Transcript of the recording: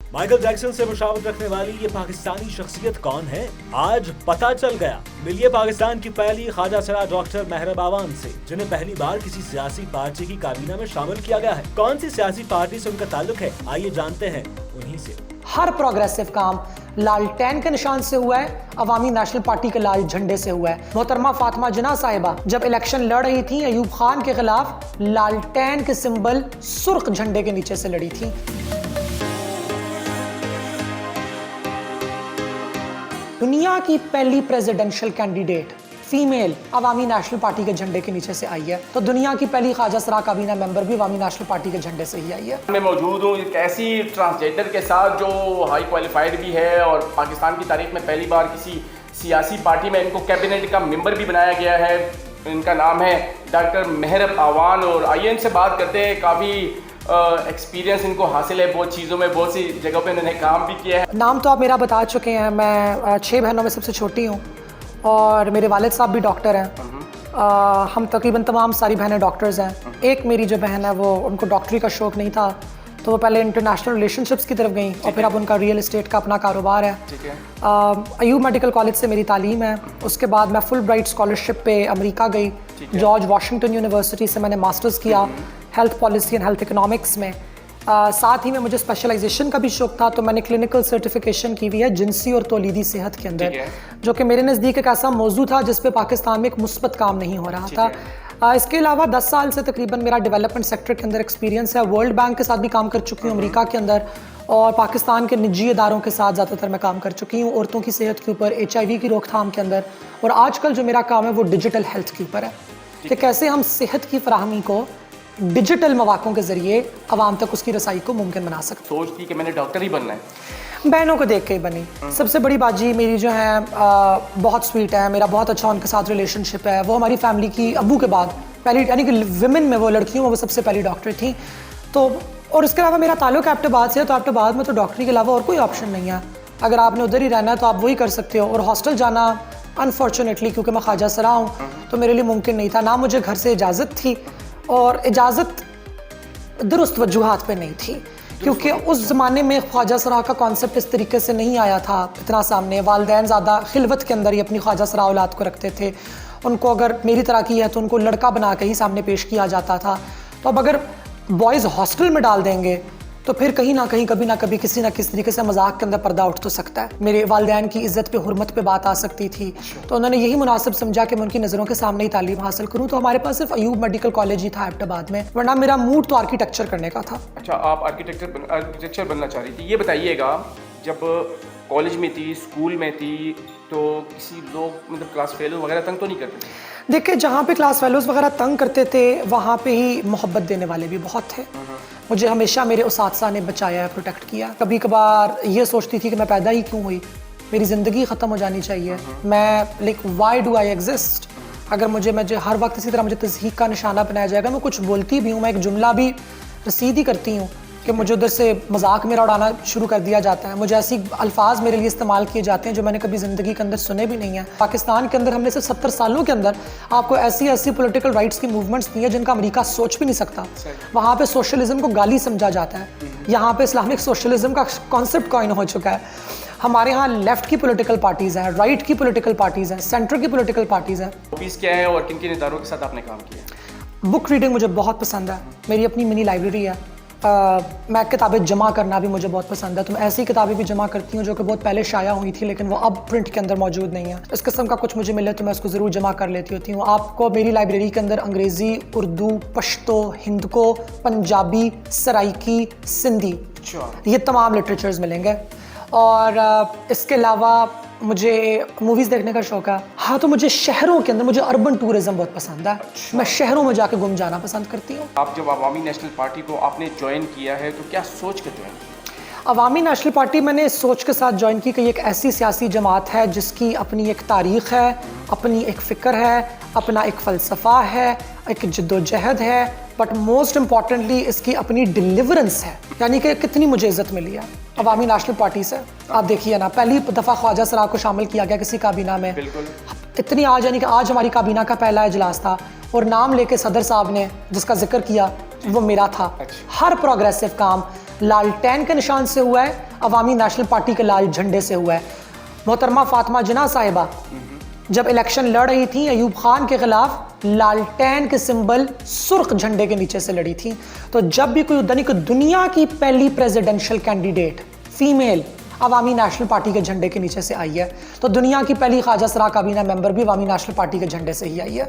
Michael Jackson से मुशावरत रखने वाली ये पाकिस्तानी शख्सियत कौन है, आज पता चल गया। मिलिए पाकिस्तान की पहली ख्वाजा सरा डॉक्टर मेहरब आवान से, जिन्हें पहली बार किसी सियासी पार्टी की काबीना में शामिल किया गया है। कौन सी सियासी पार्टी से उनका ताल्लुक है, आइए जानते हैं उन्हीं से। हर प्रोग्रेसिव काम लालटेन के निशान से हुआ है, अवामी नेशनल पार्टी के लाल झंडे से हुआ है। मोहतरमा फातिमा जिन्ना साहिबा जब इलेक्शन लड़ रही थी अयूब खान के खिलाफ, लालटेन के सिंबल सुर्ख झंडे के नीचे से लड़ी थी। दुनिया की पहली प्रेसिडेंशियल कैंडिडेट फीमेल अवामी नेशनल पार्टी के झंडे के नीचे से आई है, तो दुनिया की पहली ख्वाजा सरा काबीना मेंबर भी अवामी नेशनल पार्टी के झंडे से ही आई है। मैं मौजूद हूँ एक ऐसी ट्रांसजेंडर के साथ जो हाई क्वालिफाइड भी है और पाकिस्तान की तारीख में पहली बार किसी सियासी पार्टी में इनको कैबिनेट का मेंबर भी बनाया गया है। इनका नाम है डॉक्टर मेहरब आवान और आइए इनसे बात करते हैं। काफ़ी एक्सपीरियंस इनको हासिल है बहुत चीज़ों में, बहुत सी जगहों पे उन्होंने काम भी किया है। नाम तो आप मेरा बता चुके हैं, मैं 6 बहनों में सबसे छोटी हूँ और मेरे वालिद साहब भी डॉक्टर हैं। हम तकरीबन तमाम सारी बहनें डॉक्टर्स हैं। एक मेरी जो बहन है वो उनको डॉक्टरी का शौक़ नहीं था, तो वो पहले इंटरनेशनल रिलेशनशिप्स की तरफ गई और फिर अब उनका रियल एस्टेट का अपना कारोबार है। अयूब मेडिकल कॉलेज से मेरी तालीम है। उसके बाद मैं फुल ब्राइट स्कॉलरशिप पे अमेरिका गई। जॉर्ज वाशिंगटन यूनिवर्सिटी से मैंने मास्टर्स किया health policy and health economics में। साथ ही में मुझे स्पेशलाइजेशन का भी शौक था, तो मैंने क्लिनिकल सर्टिफिकेशन की हुई है जिनसी और तौलीदी सेहत के अंदर, जो कि मेरे नज़दीक एक ऐसा मौजू था जिस पे पाकिस्तान में एक मुस्बत काम नहीं हो रहा था। इसके अलावा 10 साल से तकरीबन मेरा डेवलपमेंट सेक्टर के अंदर एक्सपीरियंस है। वर्ल्ड बैंक के साथ भी काम कर चुकी हूँ अमेरिका के अंदर, और पाकिस्तान के निजी इदारों के साथ ज़्यादातर मैं काम कर चुकी हूँ औरतों की सेहत के ऊपर, HIV की रोकथाम के अंदर। और आजकल जो मेरा काम है वो डिजिटल हेल्थ के ऊपर है कि कैसे हम सेहत की फराहमी को डिजिटल मौक़ों के ज़रिए आवाम तक उसकी रसाई को मुमकिन बना सकते। सोच थी कि मैंने डॉक्टर ही बनना है, बहनों को देख के ही बनी। सबसे बड़ी बाजी मेरी जो है बहुत स्वीट है, मेरा बहुत अच्छा उनके साथ रिलेशनशिप है। वो हमारी फैमिली की अब्बू के बाद पहली, यानी कि विमेन में वो लड़कियों में वो सबसे पहली डॉक्टर थी। तो और इसके अलावा मेरा ताल्लुक एबटाबाद से है, तो एबटाबाद में तो डॉक्टरी के अलावा और कोई ऑप्शन नहीं है। अगर आपने उधर ही रहना है तो आप वही कर सकते हो। और हॉस्टल जाना अनफॉर्चुनेटली क्योंकि मैं ख्वाजा सरा हूँ तो मेरे लिए मुमकिन नहीं था। ना मुझे घर से इजाज़त थी और इजाज़त दुरुस्त वजूहात पे नहीं थी, क्योंकि उस ज़माने में ख्वाजा सरा का कॉन्सेप्ट इस तरीके से नहीं आया था इतना सामने। वालिदैन ज़्यादा खिलवत के अंदर ही अपनी ख्वाजा सरा औलाद को रखते थे। उनको अगर मेरी तरह की है तो उनको लड़का बना के ही सामने पेश किया जाता था। तो अब अगर बॉयज़ हॉस्टल में डाल देंगे तो फिर कहीं ना कहीं कभी ना कभी किसी ना किसी तरीके से मजाक के अंदर पर्दा उठ तो सकता है। मेरे वालिदैन की इज़्ज़त पे, हुर्मत पे बात आ सकती थी, तो उन्होंने यही मुनासिब समझा कि मैं उनकी नज़रों के सामने ही तालीम हासिल करूँ। तो हमारे पास सिर्फ अयूब मेडिकल कॉलेज ही था एबटाबाद में, वरना मेरा मूड तो आर्किटेक्चर करने का था। अच्छा, आप आर्किटेक्चर बनना चाह रही थी। ये बताइएगा, जब कॉलेज में थी, स्कूल में थी, तो किसी लोग मतलब क्लास फेलो वगैरह तंग तो नहीं करते थे? देखिए, जहाँ पे क्लास फेलोज़ वगैरह तंग करते थे वहाँ पे ही मोहब्बत देने वाले भी बहुत थे। मुझे हमेशा मेरे उस्ताद ने बचाया है, प्रोटेक्ट किया। कभी कभार ये सोचती थी कि मैं पैदा ही क्यों हुई, मेरी ज़िंदगी ख़त्म हो जानी चाहिए। मैं like why do I exist. अगर मुझे हर वक्त इसी तरह मुझे तज़हीक का निशाना बनाया जाएगा। मैं कुछ बोलती भी हूँ, मैं एक जुमला भी रसीद ही करती हूँ कि मुझे उधर से मजाक मेरा उड़ाना शुरू कर दिया जाता है। मुझे ऐसी अल्फाज मेरे लिए इस्तेमाल किए जाते हैं जो मैंने कभी ज़िंदगी के अंदर सुने भी नहीं है। पाकिस्तान के अंदर हमने सिर्फ 70 सालों के अंदर आपको ऐसी ऐसी पॉलिटिकल राइट्स की मूवमेंट्स दी है जिनका अमेरिका सोच भी नहीं सकता। वहाँ पे सोशलिज्म को गाली समझा जाता है, यहाँ पे इस्लामिक सोशलिज्म का कॉन्सेप्ट कॉइन हो चुका है। हमारे यहाँ लेफ्ट की पॉलिटिकल पार्टीज़ हैं, राइट की पॉलिटिकल पार्टीज़ हैं, सेंटर की पॉलिटिकल पार्टीज़ हैं। हॉबीज़ क्या है और किन किन इदारों के साथ आपने काम किया? बुक रीडिंग मुझे बहुत पसंद है, मेरी अपनी मिनी लाइब्रेरी है। मैं किताबें जमा करना भी मुझे बहुत पसंद है, तो मैं ऐसी किताबें भी जमा करती हूँ जो कि बहुत पहले शाया हुई थी लेकिन वो अब प्रिंट के अंदर मौजूद नहीं है। इस किस्म का कुछ मुझे मिले तो मैं उसको ज़रूर जमा कर लेती होती हूँ। आपको मेरी लाइब्रेरी के अंदर अंग्रेज़ी, उर्दू, पश्तो, हिंदको, पंजाबी, सराइकी, सिंधी, ये तमाम लिटरेचर्स मिलेंगे। और इसके अलावा मुझे मूवीज़ देखने का शौक़ है। हाँ, तो मुझे शहरों के अंदर, मुझे अर्बन टूरिज़्म बहुत पसंद है। मैं शहरों में जाके घूम जाना पसंद करती हूँ। आप जब अवामी नेशनल पार्टी को आपने ज्वाइन किया है तो क्या सोच कर ज्वाइन किया? अवामी नेशनल पार्टी मैंने इस सोच के साथ ज्वाइन की कि ये एक ऐसी सियासी जमात है जिसकी अपनी एक तारीख़ है, अपनी एक फ़िक्र है, अपना एक फ़लसफ़ा है, एक जद्दोजहद है, बट मोस्ट इम्पॉर्टेंटली इसकी अपनी डिलीवरेंस है। यानी कि कितनी मुझे इज़्ज़त मिली है अवामी नेशनल पार्टी से। आप देखिए ना, पहली दफ़ा ख्वाजा सरा को शामिल किया गया किसी काबीना में। इतनी आज, यानी कि आज हमारी काबीना का पहला इजलास था और नाम लेके सदर साहब ने जिसका जिक्र किया वो मेरा था। हर प्रोग्रेसिव काम लालटेन के निशान से हुआ है, अवामी नेशनल पार्टी के लाल झंडे से हुआ है। मोहतरमा फातिमा जिन्ना साहिबा जब इलेक्शन लड़ रही थी अयूब खान के खिलाफ, लालटेन के सिंबल सुर्ख झंडे के नीचे से लड़ी थी। तो जब भी कोई दुनिया की पहली प्रेसिडेंशियल कैंडिडेट फीमेल अवामी नेशनल पार्टी के झंडे के नीचे से आई है, तो दुनिया की पहली ख्वाजा सरा काबीना मेंबर भी अवामी नेशनल पार्टी के झंडे से ही आई है।